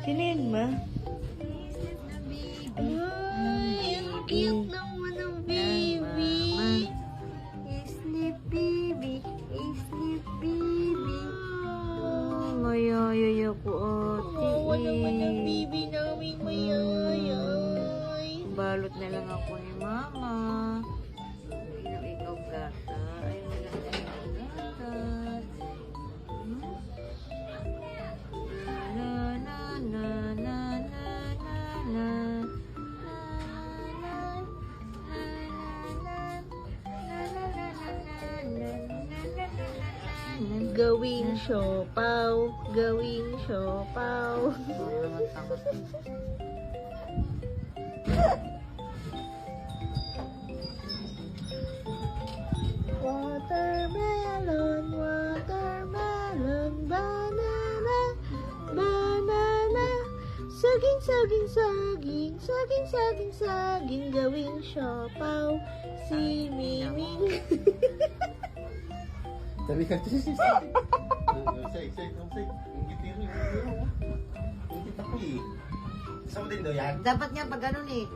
Sino yun, ma? Ay, ang cute naman ng baby. Sleep baby. Sleep baby. Mayayaya ko, ate. Oo naman ang baby namin mayayay. Balot na lang ako ni mama. Ikaw gata. Ay, wala na ikaw gatas. Na na na na na na na. Gawing siopaw. Gawing siopaw. Watermelon, watermelon, banana, banana. Saging, saging, saging, saging, saging, saging, gawing siopaw. Si Miming. Sabi ka, say. Ingit ako eh. Gusto mo din daw yan? Dapat nga pag ano eh,